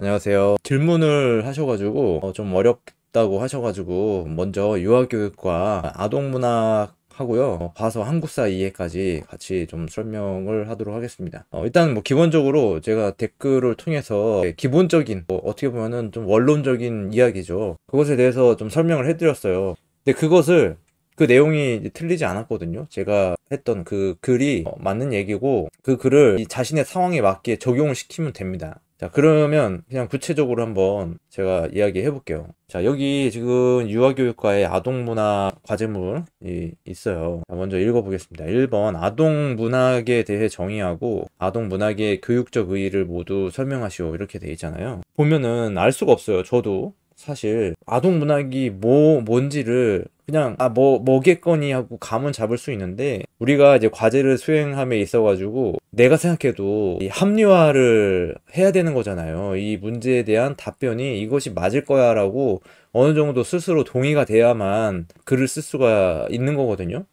안녕하세요. 질문을 하셔가지고 좀 어렵다고 하셔가지고 먼저 유아교육과 아동문학하고요. 봐서 한국사 이해까지 같이 좀 설명을 하도록 하겠습니다. 일단 뭐 기본적으로 제가 댓글을 통해서 기본적인 어떻게 보면은 좀 원론적인 이야기죠. 그것에 대해서 좀 설명을 해드렸어요. 근데 그 내용이 이제 틀리지 않았거든요. 제가 했던 그 글이 맞는 얘기고 그 글을 이 자신의 상황에 맞게 적용을 시키면 됩니다. 자, 그러면 그냥 구체적으로 한번 제가 이야기해 볼게요. 자, 여기 지금 유아교육과의 아동문학 과제물이 있어요. 자, 먼저 읽어보겠습니다. 1번 아동문학에 대해 정의하고 아동문학의 교육적 의의를 모두 설명하시오. 이렇게 돼 있잖아요. 보면은 알 수가 없어요. 저도 사실 아동문학이 뭔지를 그냥 뭐겠거니 하고 감은 잡을 수 있는데, 우리가 이제 과제를 수행함에 있어가지고 내가 생각해도 이 합리화를 해야 되는 거잖아요. 이 문제에 대한 답변이 이것이 맞을 거야 라고 어느 정도 스스로 동의가 돼야만 글을 쓸 수가 있는 거거든요.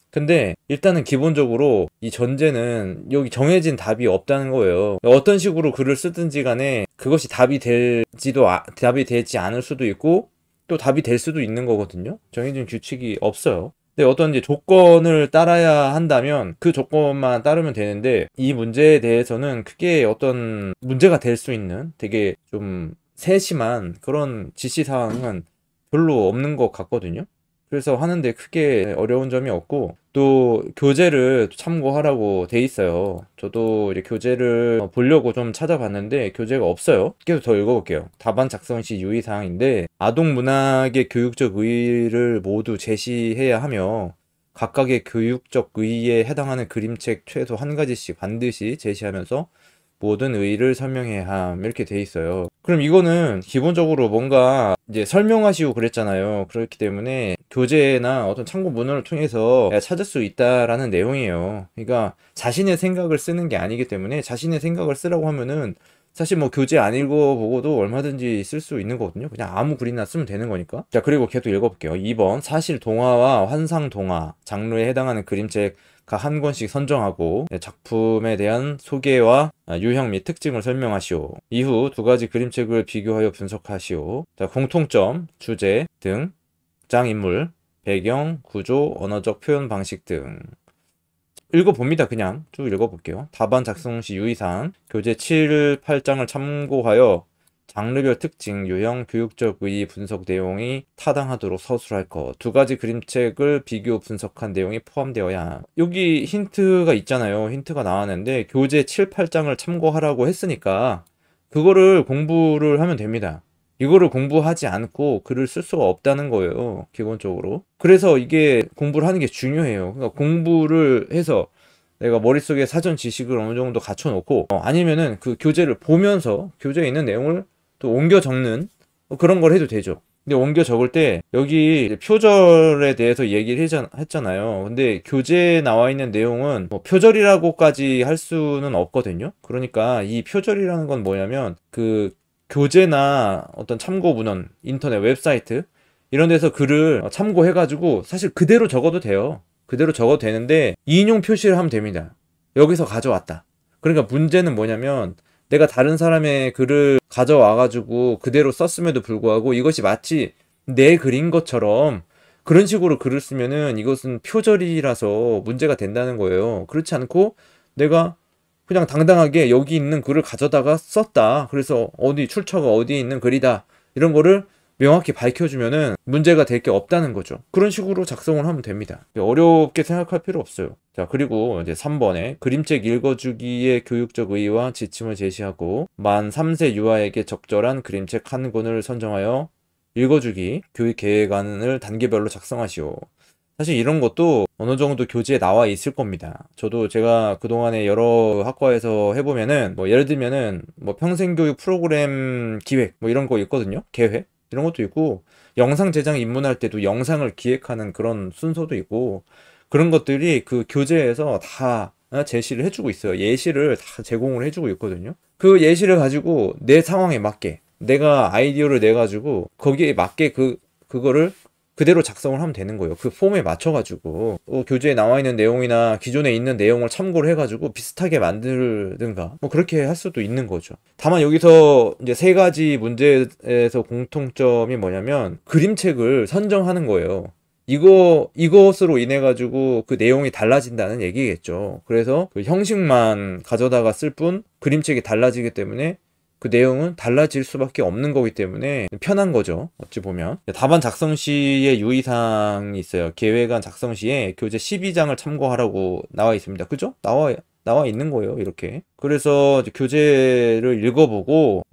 근데 일단은 기본적으로 이 전제는 여기 정해진 답이 없다는 거예요. 어떤 식으로 글을 쓰든지 간에 그것이 답이 되지 않을 수도 있고 또 답이 될 수도 있는 거거든요. 정해진 규칙이 없어요. 근데 어떤 이제 조건을 따라야 한다면 그 조건만 따르면 되는데, 이 문제에 대해서는 크게 어떤 문제가 될 수 있는 되게 좀 세심한 그런 지시사항은 별로 없는 것 같거든요. 그래서 하는데 크게 어려운 점이 없고, 또 교재를 참고하라고 돼 있어요. 저도 이제 교재를 보려고 좀 찾아봤는데 교재가 없어요. 계속 더 읽어볼게요. 답안 작성 시 유의사항인데, 아동 문학의 교육적 의의를 모두 제시해야 하며 각각의 교육적 의의에 해당하는 그림책 최소 한 가지씩 반드시 제시하면서 모든 의의를 설명해야 함, 이렇게 돼 있어요. 그럼 이거는 기본적으로 뭔가 이제 설명하시고 그랬잖아요. 그렇기 때문에 교재나 어떤 참고 문헌을 통해서 찾을 수 있다라는 내용이에요. 그러니까 자신의 생각을 쓰는 게 아니기 때문에, 자신의 생각을 쓰라고 하면은 사실 뭐 교재 안 읽어보고도 얼마든지 쓸 수 있는 거거든요. 그냥 아무 글이나 쓰면 되는 거니까. 자, 그리고 계속 읽어볼게요. 2번 사실 동화와 환상 동화 장르에 해당하는 그림책 각 한 권씩 선정하고 작품에 대한 소개와 유형 및 특징을 설명하시오. 이후 두 가지 그림책을 비교하여 분석하시오. 자, 공통점, 주제 등, 등장인물, 배경, 구조, 언어적 표현 방식 등. 읽어봅니다. 그냥 쭉 읽어볼게요. 답안 작성 시 유의사항, 교재 7, 8장을 참고하여 장르별 특징, 유형, 교육적 의의 분석 내용이 타당하도록 서술할 것. 두 가지 그림책을 비교 분석한 내용이 포함되어야. 여기 힌트가 있잖아요. 힌트가 나왔는데 교재 7, 8장을 참고하라고 했으니까 그거를 공부를 하면 됩니다. 이거를 공부하지 않고 글을 쓸 수가 없다는 거예요. 기본적으로. 그래서 이게 공부를 하는 게 중요해요. 그러니까 공부를 해서 내가 머릿속에 사전 지식을 어느 정도 갖춰놓고, 아니면은 그 교재를 보면서 교재에 있는 내용을 또 옮겨 적는 그런 걸 해도 되죠. 근데 옮겨 적을 때 여기 이제 표절에 대해서 얘기를 했잖아요. 근데 교재에 나와 있는 내용은 뭐 표절이라고까지 할 수는 없거든요. 그러니까 이 표절이라는 건 뭐냐면, 그 교재나 어떤 참고 문헌, 인터넷 웹사이트 이런 데서 글을 참고해가지고 사실 그대로 적어도 돼요. 그대로 적어도 되는데 인용 표시를 하면 됩니다. 여기서 가져왔다. 그러니까 문제는 뭐냐면, 내가 다른 사람의 글을 가져와가지고 그대로 썼음에도 불구하고 이것이 마치 내 글인 것처럼 그런 식으로 글을 쓰면은 이것은 표절이라서 문제가 된다는 거예요. 그렇지 않고 내가 그냥 당당하게 여기 있는 글을 가져다가 썼다. 그래서 어디 출처가 어디에 있는 글이다. 이런 거를 명확히 밝혀주면은 문제가 될 게 없다는 거죠. 그런 식으로 작성을 하면 됩니다. 어렵게 생각할 필요 없어요. 자, 그리고 이제 3번에 그림책 읽어주기의 교육적 의의와 지침을 제시하고 만 3세 유아에게 적절한 그림책 한 권을 선정하여 읽어주기 교육 계획안을 단계별로 작성하시오. 사실 이런 것도 어느 정도 교재에 나와 있을 겁니다. 저도 제가 그동안에 여러 학과에서 해보면은 뭐 예를 들면은 뭐 평생교육 프로그램 기획 뭐 이런 거 있거든요. 계획 이런 것도 있고, 영상 제작 입문할 때도 영상을 기획하는 그런 순서도 있고, 그런 것들이 그 교재에서 다 제시를 해주고 있어요. 예시를 다 제공을 해주고 있거든요. 그 예시를 가지고 내 상황에 맞게 내가 아이디어를 내가지고 거기에 맞게 그거를 그대로 작성을 하면 되는 거예요. 그 폼에 맞춰가지고 교재에 나와 있는 내용이나 기존에 있는 내용을 참고를 해가지고 비슷하게 만들든가 뭐 그렇게 할 수도 있는 거죠. 다만 여기서 이제 세 가지 문제에서 공통점이 뭐냐면 그림책을 선정하는 거예요. 이것으로 인해 가지고 그 내용이 달라진다는 얘기겠죠. 그래서 그 형식만 가져다가 쓸 뿐 그림책이 달라지기 때문에 그 내용은 달라질 수밖에 없는 거기 때문에 편한 거죠. 어찌 보면. 답안 작성 시의 유의사항이 있어요. 계획안 작성 시에 교재 12장을 참고하라고 나와 있습니다. 그죠? 나와 있는 거예요. 이렇게. 그래서 이제 교재를 읽어보고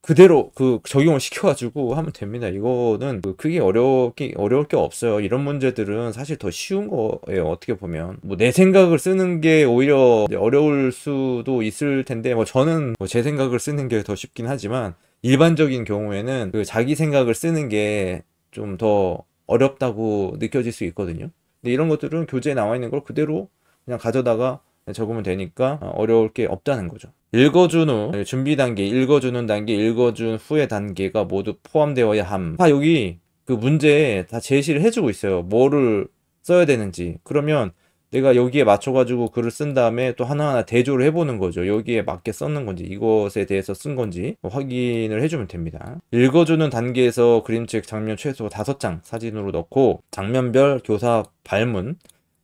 그대로 그 적용을 시켜가지고 하면 됩니다. 이거는 크게 어려울 게 없어요. 이런 문제들은 사실 더 쉬운 거예요. 어떻게 보면 뭐 내 생각을 쓰는 게 오히려 어려울 수도 있을 텐데 뭐 저는 뭐 제 생각을 쓰는 게 더 쉽긴 하지만 일반적인 경우에는 그 자기 생각을 쓰는 게 좀 더 어렵다고 느껴질 수 있거든요. 근데 이런 것들은 교재에 나와 있는 걸 그대로 그냥 가져다가 적으면 되니까 어려울 게 없다는 거죠. 읽어준 후 준비 단계, 읽어주는 단계, 읽어준 후의 단계가 모두 포함되어야 함. 다 여기 그 문제에 다 제시를 해주고 있어요. 뭐를 써야 되는지. 그러면 내가 여기에 맞춰가지고 글을 쓴 다음에 또 하나하나 대조를 해보는 거죠. 여기에 맞게 썼는 건지 이것에 대해서 쓴 건지 확인을 해주면 됩니다. 읽어주는 단계에서 그림책 장면 최소 5장 사진으로 넣고 장면별 교사 발문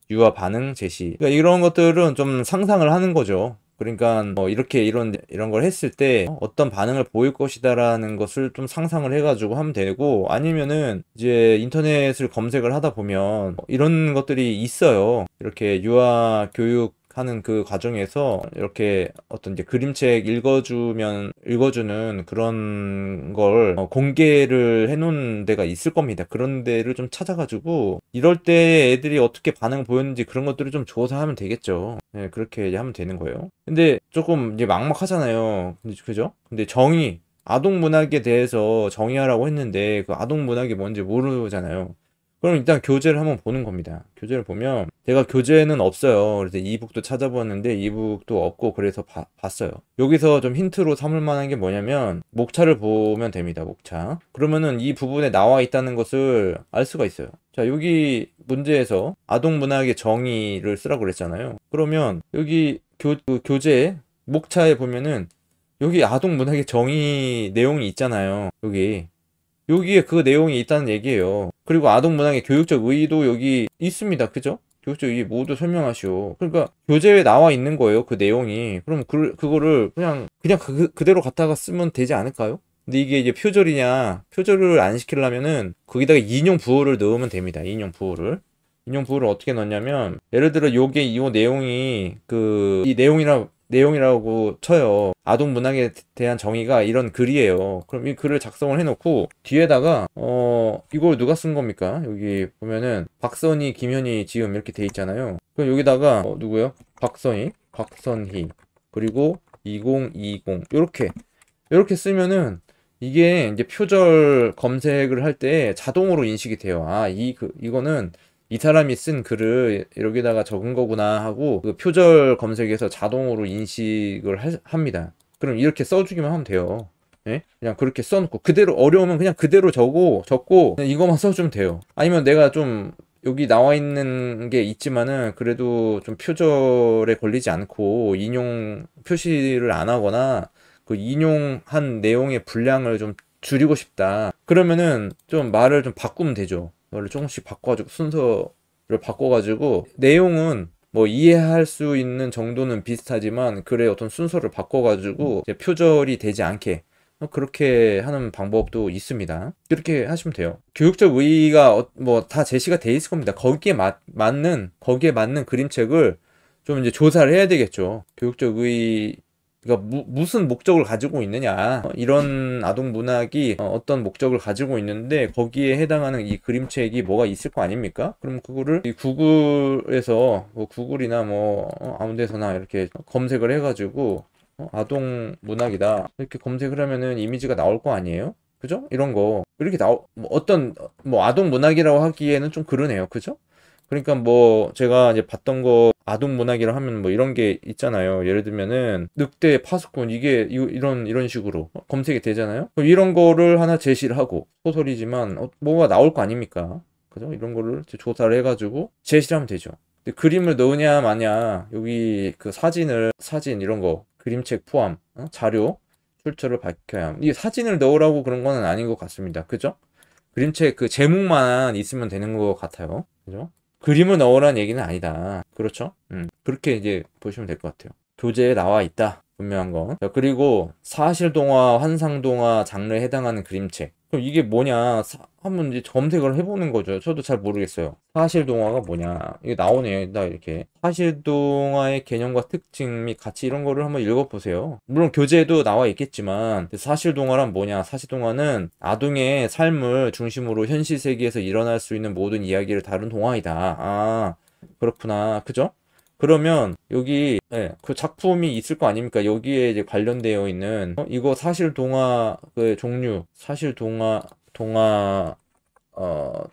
유아 반응 제시. 그러니까 이런 것들은 좀 상상을 하는 거죠. 그러니까 뭐 이렇게 이런 걸 했을 때 어떤 반응을 보일 것이다라는 것을 좀 상상을 해가지고 하면 되고 아니면은 이제 인터넷을 검색을 하다 보면 이런 것들이 있어요. 이렇게 유아 교육 하는 그 과정에서 이렇게 어떤 이제 그림책 읽어주는 그런 걸 공개를 해놓은 데가 있을 겁니다. 그런 데를 좀 찾아가지고 이럴 때 애들이 어떻게 반응 보였는지 그런 것들을 좀 조사하면 되겠죠. 네, 그렇게 이제 하면 되는 거예요. 근데 조금 이제 막막하잖아요. 그죠? 근데 아동 문학에 대해서 정의하라고 했는데 그 아동 문학이 뭔지 모르잖아요. 그럼 일단 교재를 한번 보는 겁니다. 교재를 보면 제가 교재는 없어요. 그래서 이북도 찾아보았는데 이북도 없고 그래서 봤어요. 여기서 좀 힌트로 삼을 만한 게 뭐냐면 목차를 보면 됩니다. 목차. 그러면은 이 부분에 나와 있다는 것을 알 수가 있어요. 자, 여기 문제에서 아동 문학의 정의를 쓰라고 그랬잖아요. 그러면 여기 교재 목차에 보면은 여기 아동 문학의 정의 내용이 있잖아요. 여기에 그 내용이 있다는 얘기예요. 그리고 아동 문학의 교육적 의의도 여기 있습니다. 그죠? 교육적 의의 모두 설명하시오. 그러니까 교재에 나와 있는 거예요. 그 내용이. 그럼 그거를 그냥 그대로 갖다가 쓰면 되지 않을까요? 근데 이게 이제 표절을 안 시키려면은 거기다가 인용 부호를 넣으면 됩니다. 인용 부호를 어떻게 넣냐면 예를 들어 이 내용이 이 내용이라고 쳐요. 아동 문학에 대한 정의가 이런 글이에요. 그럼 이 글을 작성을 해놓고 뒤에다가 이걸 누가 쓴 겁니까? 여기 보면은 박선희, 김현희, 지음 이렇게 돼 있잖아요. 그럼 여기다가 누구요? 박선희 그리고 2020 이렇게 쓰면은 이게 이제 표절 검색을 할 때 자동으로 인식이 돼요. 이거는 이 사람이 쓴 글을 여기다가 적은 거구나 하고 그 표절 검색에서 자동으로 인식을 합니다. 그럼 이렇게 써주기만 하면 돼요. 예? 그냥 그렇게 써놓고 그대로 어려우면 그냥 그대로 적고 그냥 이거만 써주면 돼요. 아니면 내가 좀 여기 나와 있는 게 있지만은 그래도 좀 표절에 걸리지 않고 인용 표시를 안 하거나 그 인용한 내용의 분량을 좀 줄이고 싶다. 그러면은 좀 말을 좀 바꾸면 되죠. 이걸 조금씩 바꿔가지고 순서를 바꿔가지고 내용은 뭐 이해할 수 있는 정도는 비슷하지만 글의 어떤 순서를 바꿔가지고 이제 표절이 되지 않게 그렇게 하는 방법도 있습니다. 그렇게 하시면 돼요. 교육적 의의가 뭐 다 제시가 돼 있을 겁니다. 거기에 맞는 그림책을 좀 이제 조사를 해야 되겠죠. 교육적 의의 그러니까 무슨 목적을 가지고 있느냐 이런 아동 문학이 어떤 목적을 가지고 있는데 거기에 해당하는 이 그림책이 뭐가 있을 거 아닙니까? 그럼 그거를 이 구글에서 뭐 구글이나 뭐 아무 데서나 이렇게 검색을 해가지고 아동 문학이다 이렇게 검색을 하면은 이미지가 나올 거 아니에요? 그죠? 이런 거 이렇게 뭐 아동 문학이라고 하기에는 좀 그러네요. 그죠? 그러니까 뭐 제가 이제 봤던 거 아동 문학이라 하면 뭐 이런 게 있잖아요. 예를 들면은 늑대 파수꾼 이런 식으로 검색이 되잖아요. 그럼 이런 거를 하나 제시를 하고 소설이지만 뭐가 나올 거 아닙니까? 그죠? 이런 거를 이제 조사를 해가지고 제시를 하면 되죠. 근데 그림을 넣으냐 마냐, 여기 그 사진 이런 거, 그림책 포함, 자료, 출처를 밝혀야 함. 이게 사진을 넣으라고 그런 거는 아닌 것 같습니다. 그죠? 그림책 그 제목만 있으면 되는 것 같아요. 그죠? 그림을 넣으라는 얘기는 아니다. 그렇죠? 그렇게 이제 보시면 될 것 같아요. 교재에 나와 있다. 분명한 건. 자, 그리고 사실동화, 환상동화 장르에 해당하는 그림책. 그럼 이게 뭐냐? 한번 이제 검색을 해보는 거죠. 저도 잘 모르겠어요. 사실동화가 뭐냐? 이게 나오네요. 나 이렇게. 사실동화의 개념과 특징 및 가치 이런 거를 한번 읽어보세요. 물론 교재에도 나와 있겠지만 사실동화란 뭐냐? 사실동화는 아동의 삶을 중심으로 현실 세계에서 일어날 수 있는 모든 이야기를 다룬 동화이다. 아, 그렇구나. 그죠? 그러면 여기 그 작품이 있을 거 아닙니까? 여기에 이제 관련되어 있는 이거 사실 동화 그 종류, 사실 동화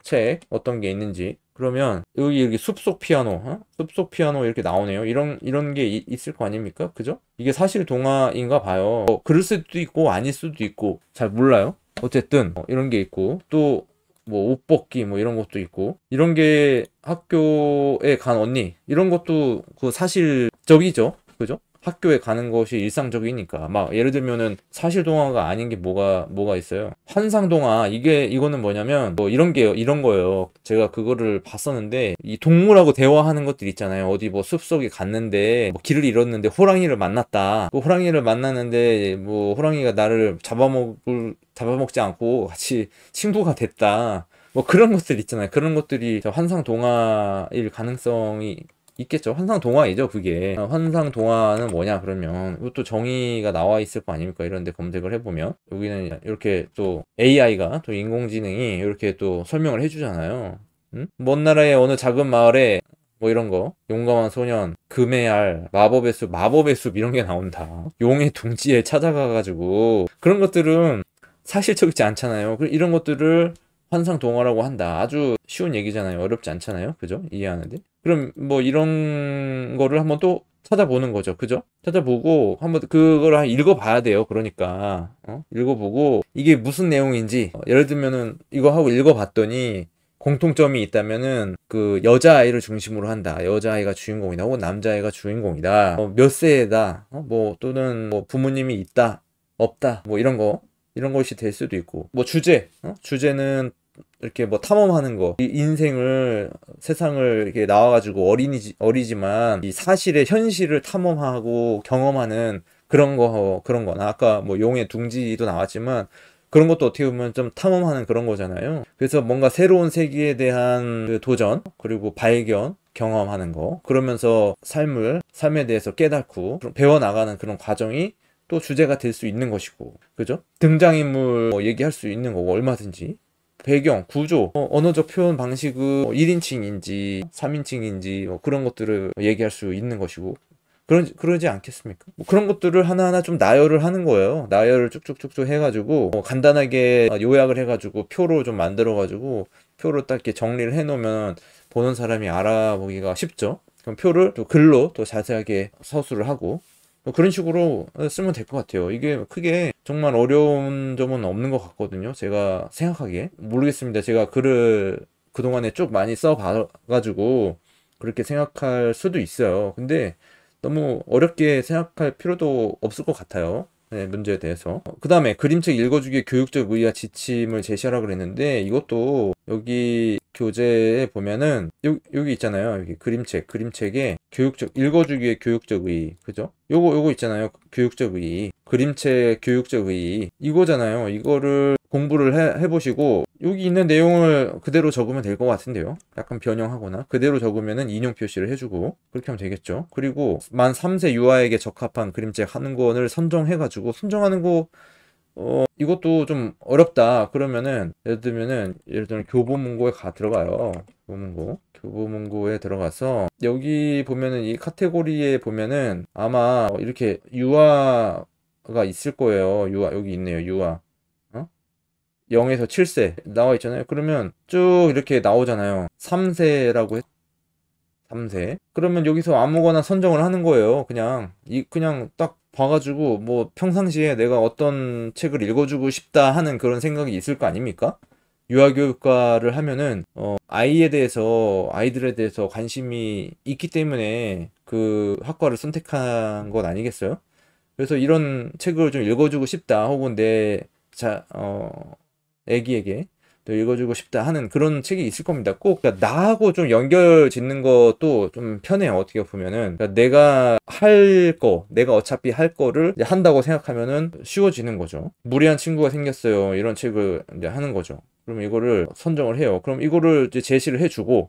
책 어떤 게 있는지. 그러면 여기 이렇게 숲속 피아노, 숲속 피아노 이렇게 나오네요. 이런 게 있을 거 아닙니까? 그죠? 이게 사실 동화인가 봐요. 그럴 수도 있고 아닐 수도 있고 잘 몰라요. 어쨌든 이런 게 있고 또 뭐 옷 벗기 뭐 이런 것도 있고 이런 게 학교에 간 언니 이런 것도 그 사실적이죠. 그죠? 학교에 가는 것이 일상적이니까 막 예를 들면은 사실 동화가 아닌 게 뭐가 있어요. 환상 동화 이거는 뭐냐면 뭐 이런 거예요. 제가 그거를 봤었는데 이 동물하고 대화하는 것들 있잖아요. 어디 뭐 숲속에 갔는데 뭐 길을 잃었는데 호랑이를 만났다. 그 호랑이를 만났는데 뭐 호랑이가 나를 잡아먹지 않고 같이 친구가 됐다. 뭐 그런 것들 있잖아요. 그런 것들이 환상 동화일 가능성이 있겠죠. 환상 동화이죠, 그게. 환상 동화는 뭐냐, 그러면. 이것도 정의가 나와 있을 거 아닙니까? 이런 데 검색을 해보면. 여기는 이렇게 또 AI가, 또 인공지능이 이렇게 또 설명을 해주잖아요. 응? 먼 나라의 어느 작은 마을에 뭐 이런 거. 용감한 소년, 금의 알, 마법의 숲 이런 게 나온다. 용의 둥지에 찾아가가지고. 그런 것들은 사실적이지 않잖아요. 이런 것들을 환상 동화라고 한다. 아주 쉬운 얘기잖아요. 어렵지 않잖아요. 그죠? 이해하는데. 그럼 뭐 이런 거를 한번 또 찾아보는 거죠. 그죠? 찾아보고 한번 그걸 읽어봐야 돼요. 그러니까 읽어보고 이게 무슨 내용인지 예를 들면은 이거 하고 읽어봤더니 공통점이 있다면은 그 여자아이를 중심으로 한다. 여자아이가 주인공이다. 혹은 남자아이가 주인공이다. 몇 세다. 뭐 또는 뭐 부모님이 있다. 없다. 뭐 이런 것이 될 수도 있고 뭐 주제는 이렇게 뭐 탐험하는 거, 이 인생을 세상을 이렇게 나와가지고 어리지만 이 사실의 현실을 탐험하고 경험하는 그런 거나 아까 뭐 용의 둥지도 나왔지만 그런 것도 어떻게 보면 좀 탐험하는 그런 거잖아요. 그래서 뭔가 새로운 세계에 대한 그 도전 그리고 발견 경험하는 거 그러면서 삶에 대해서 깨닫고 배워나가는 그런 과정이 또 주제가 될 수 있는 것이고 그죠? 등장인물 뭐 얘기할 수 있는 거고 얼마든지 배경, 구조, 언어적 표현 방식은 1인칭인지 3인칭인지 그런 것들을 얘기할 수 있는 것이고 그러지 않겠습니까? 뭐 그런 것들을 하나하나 좀 나열을 하는 거예요. 나열을 쭉쭉쭉쭉 해가지고 간단하게 요약을 해가지고 표로 좀 만들어가지고 표로 딱 이렇게 정리를 해놓으면 보는 사람이 알아보기가 쉽죠. 그럼 표를 또 글로 또 자세하게 서술을 하고 뭐 그런 식으로 쓰면 될 것 같아요. 이게 크게 정말 어려운 점은 없는 것 같거든요. 제가 생각하기에. 모르겠습니다. 제가 글을 그동안에 쭉 많이 써봐가지고 그렇게 생각할 수도 있어요. 근데 너무 어렵게 생각할 필요도 없을 것 같아요. 네, 문제에 대해서. 그 다음에 그림책 읽어주기의 교육적 의의와 지침을 제시하라 그랬는데 이것도 여기 교재에 보면은 여기 있잖아요. 여기 그림책에 읽어주기의 교육적 의의. 그죠? 요거 있잖아요. 교육적 의의. 그림책 교육적 의의. 이거잖아요. 이거를 공부를 해보시고 여기 있는 내용을 그대로 적으면 될 것 같은데요. 약간 변형하거나 그대로 적으면은 인용 표시를 해주고 그렇게 하면 되겠죠. 그리고 만 3세 유아에게 적합한 그림책 한 권을 선정해가지고 선정하는 거 이것도 좀 어렵다. 그러면은 예를 들면 교보문고에 들어가요. 교보문고에 들어가서 여기 보면은 이 카테고리에 보면은 아마 이렇게 유아가 있을 거예요. 여기 있네요. 유아. 0에서 7세 나와 있잖아요. 그러면 쭉 이렇게 나오잖아요. 3세라고 3세. 그러면 여기서 아무거나 선정을 하는 거예요. 그냥 딱 봐가지고 뭐 평상시에 내가 어떤 책을 읽어주고 싶다 하는 그런 생각이 있을 거 아닙니까? 유아교육과를 하면은 아이들에 대해서 관심이 있기 때문에 그 학과를 선택한 건 아니겠어요? 그래서 이런 책을 좀 읽어주고 싶다, 혹은 애기에게 또 읽어주고 싶다 하는 그런 책이 있을 겁니다. 꼭 그러니까 나하고 좀 연결 짓는 것도 좀 편해요. 어떻게 보면은 그러니까 내가 어차피 할 거를 이제 한다고 생각하면은 쉬워지는 거죠. 무리한 친구가 생겼어요. 이런 책을 이제 하는 거죠. 그럼 이거를 선정을 해요. 그럼 이거를 이제 제시를 해주고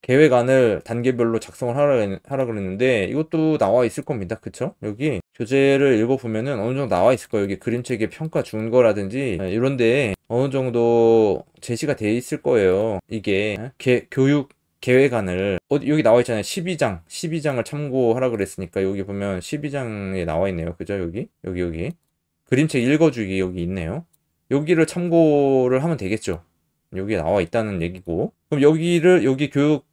계획안을 단계별로 작성을 하라 그랬는데 이것도 나와 있을 겁니다. 그쵸? 여기 교재를 읽어보면은 어느 정도 나와 있을 거예요. 여기 그림책의 평가 준거라든지 이런데 어느 정도 제시가 돼 있을 거예요. 이게 교육 계획안을 여기 나와 있잖아요. 12장을 참고하라 그랬으니까 여기 보면 12장에 나와 있네요. 그죠? 여기 그림책 읽어주기 여기 있네요. 여기를 참고를 하면 되겠죠. 여기에 나와 있다는 얘기고. 그럼 여기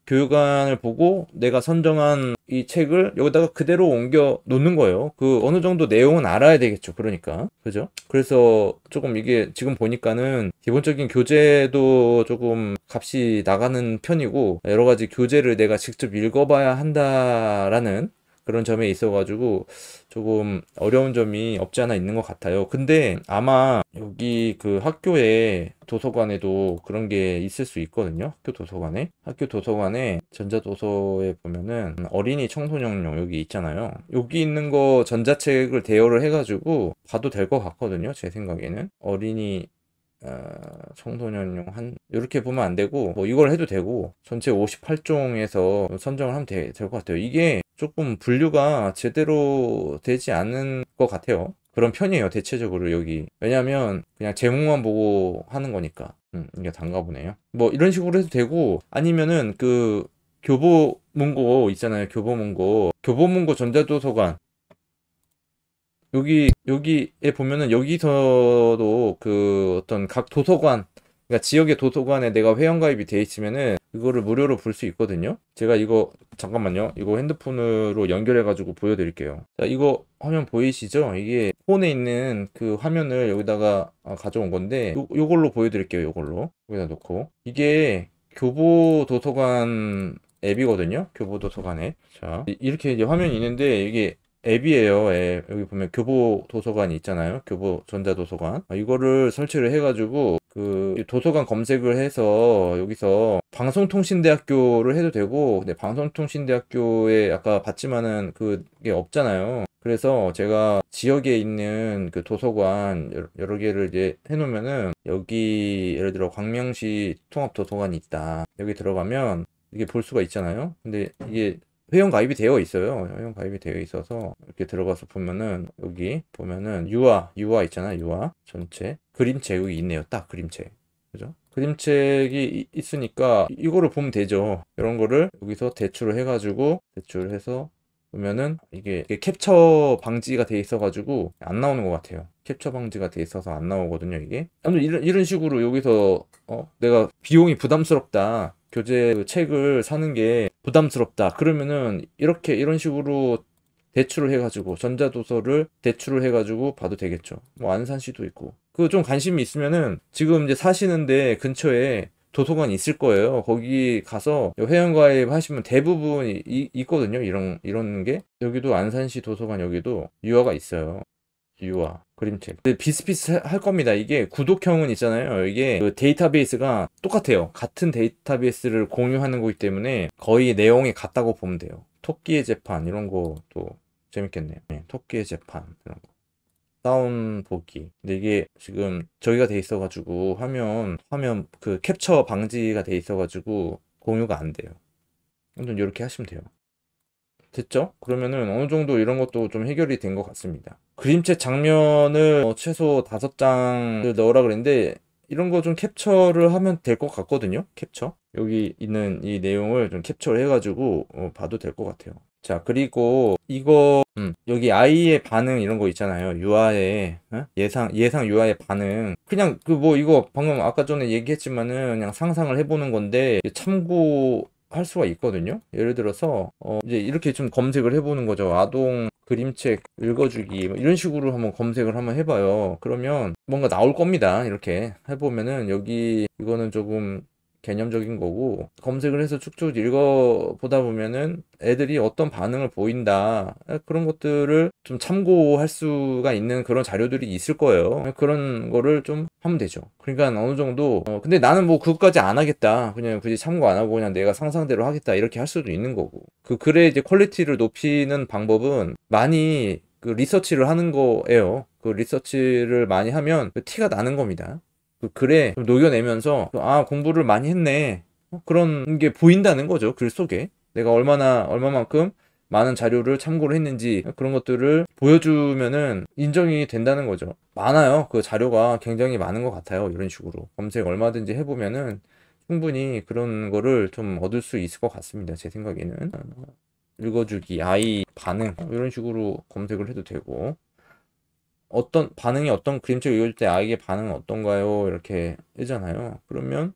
교육안을 보고 내가 선정한 이 책을 여기다가 그대로 옮겨 놓는 거예요. 그 어느 정도 내용은 알아야 되겠죠. 그러니까. 그죠? 그래서 조금 이게 지금 보니까는 기본적인 교재도 조금 값이 나가는 편이고, 여러 가지 교재를 내가 직접 읽어봐야 한다라는 그런 점에 있어가지고 조금 어려운 점이 없지 않아 있는 것 같아요. 근데 아마 여기 그 학교에 도서관에도 그런 게 있을 수 있거든요. 학교 도서관에 전자도서에 보면은 어린이 청소년용 여기 있잖아요. 여기 있는 거 전자책을 대여를 해가지고 봐도 될 것 같거든요. 제 생각에는 어린이 청소년용 이렇게 보면 안 되고 뭐 이걸 해도 되고 전체 58종에서 선정을 하면 될 것 같아요. 이게 조금 분류가 제대로 되지 않은 것 같아요. 그런 편이에요, 대체적으로 여기. 왜냐면 그냥 제목만 보고 하는 거니까. 이게 단가 보네요. 뭐 이런 식으로 해도 되고, 아니면은 그 교보문고 있잖아요. 교보문고 전자도서관. 여기에 보면은 여기서도 그 어떤 각 도서관, 그러니까 지역의 도서관에 내가 회원가입이 돼 있으면은 이거를 무료로 볼 수 있거든요. 제가 이거 잠깐만요. 이거 핸드폰으로 연결해가지고 보여드릴게요. 자, 이거 화면 보이시죠? 이게 폰에 있는 그 화면을 여기다가 가져온 건데 요걸로 보여드릴게요. 요걸로 여기다 놓고 이게 교보도서관 앱이거든요. 교보도서관 앱. 자, 이렇게 이제 화면이 있는데 이게 앱이에요. 앱. 여기 보면 교보 도서관이 있잖아요. 교보 전자도서관. 이거를 설치를 해가지고 그 도서관 검색을 해서 여기서 방송통신대학교를 해도 되고, 근데 방송통신대학교에 아까 봤지만은 그게 없잖아요. 그래서 제가 지역에 있는 그 도서관 여러 개를 이제 해놓으면은 여기 예를 들어 광명시 통합도서관이 있다. 여기 들어가면 이게 볼 수가 있잖아요. 근데 이게 회원 가입이 되어 있어요. 회원 가입이 되어 있어서 이렇게 들어가서 보면은 여기 보면은 유아 있잖아요. 유아 전체 그림책 여기 있네요. 딱 그림책. 그죠? 그림책이 있으니까 이거를 보면 되죠. 이런 거를 여기서 대출을 해서 보면은 이게 캡처 방지가 돼 있어가지고 안 나오는 것 같아요. 캡처 방지가 돼 있어서 안 나오거든요, 이게. 아무튼 이런 식으로 여기서 내가 비용이 부담스럽다. 교재 그 책을 사는 게 부담스럽다. 그러면은 이런 식으로 대출을 해가지고 전자도서를 대출을 해가지고 봐도 되겠죠. 뭐 안산시도 있고. 그 좀 관심이 있으면은 지금 이제 사시는데 근처에 도서관이 있을 거예요. 거기 가서 회원가입 하시면 대부분 있거든요. 이런 게. 여기도 안산시 도서관 여기도 유아가 있어요. 유아 그림책 비슷비슷할 겁니다. 이게 구독형은 있잖아요. 이게 그 데이터베이스가 똑같아요. 같은 데이터베이스를 공유하는 거기 때문에 거의 내용이 같다고 보면 돼요. 토끼의 재판 이런 것도 재밌겠네요. 네, 토끼의 재판 이런 거 다운 보기. 근데 이게 지금 저기가 돼 있어가지고 화면 그 캡처 방지가 돼 있어가지고 공유가 안 돼요. 아무튼 이렇게 하시면 돼요. 됐죠? 그러면은 어느 정도 이런 것도 좀 해결이 된 것 같습니다. 그림책 장면을 최소 5장을 넣으라 그랬는데 이런 거 좀 캡처를 하면 될 것 같거든요. 캡처. 여기 있는 이 내용을 좀 캡처를 해가지고 봐도 될 것 같아요. 자, 그리고 이거 여기 아이의 반응 이런 거 있잖아요. 유아의 예상 유아의 반응. 그냥 그 뭐 이거 방금 아까 전에 얘기했지만은 그냥 상상을 해보는 건데 참고 할 수가 있거든요. 예를 들어서 이제 이렇게 좀 검색을 해보는 거죠. 아동 그림책 읽어주기 뭐 이런 식으로 한번 검색을 한번 해봐요. 그러면 뭔가 나올 겁니다. 이렇게 해보면은 여기 이거는 조금 개념적인 거고, 검색을 해서 쭉쭉 읽어보다 보면은 애들이 어떤 반응을 보인다, 그런 것들을 좀 참고할 수가 있는 그런 자료들이 있을 거예요. 그런 거를 좀 하면 되죠. 그러니까 어느 정도 근데 나는 뭐 그것까지 안 하겠다, 그냥 굳이 참고 안 하고 그냥 내가 상상대로 하겠다, 이렇게 할 수도 있는 거고. 그 글의 이제 퀄리티를 높이는 방법은 많이 그 리서치를 하는 거예요. 그 리서치를 많이 하면 그 티가 나는 겁니다. 그 글에 좀 녹여내면서 아, 공부를 많이 했네, 그런 게 보인다는 거죠. 글 속에 내가 얼마만큼 많은 자료를 참고를 했는지, 그런 것들을 보여주면은 인정이 된다는 거죠. 많아요. 그 자료가 굉장히 많은 것 같아요. 이런 식으로 검색 얼마든지 해보면은 충분히 그런 거를 좀 얻을 수 있을 것 같습니다. 제 생각에는 읽어주기, 아이 반응 이런 식으로 검색을 해도 되고, 어떤 반응이, 어떤 그림책 읽을 때 아이의 반응은 어떤가요? 이렇게 뜨잖아요. 그러면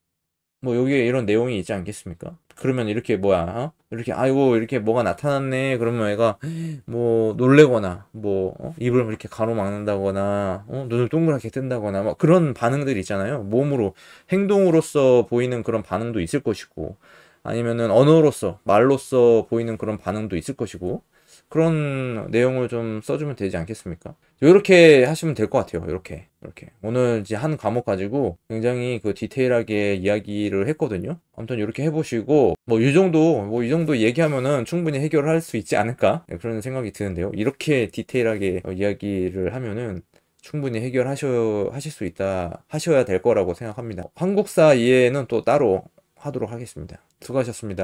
뭐 여기에 이런 내용이 있지 않겠습니까? 그러면 이렇게 뭐야, 이렇게 아이고 이렇게 뭐가 나타났네. 그러면 애가 뭐 놀래거나 뭐 입을 이렇게 가로막는다거나 눈을 동그랗게 뜬다거나 뭐 그런 반응들이 있잖아요. 몸으로, 행동으로서 보이는 그런 반응도 있을 것이고, 아니면은 언어로서, 말로써 보이는 그런 반응도 있을 것이고, 그런 내용을 좀 써주면 되지 않겠습니까? 이렇게 하시면 될 것 같아요. 이렇게 오늘 이제 한 과목 가지고 굉장히 그 디테일하게 이야기를 했거든요. 아무튼 이렇게 해보시고 뭐 이 정도 얘기하면은 충분히 해결할 수 있지 않을까, 네, 그런 생각이 드는데요. 이렇게 디테일하게 이야기를 하면은 충분히 하실 수 있다, 하셔야 될 거라고 생각합니다. 한국사 이해는 또 따로 하도록 하겠습니다. 수고하셨습니다.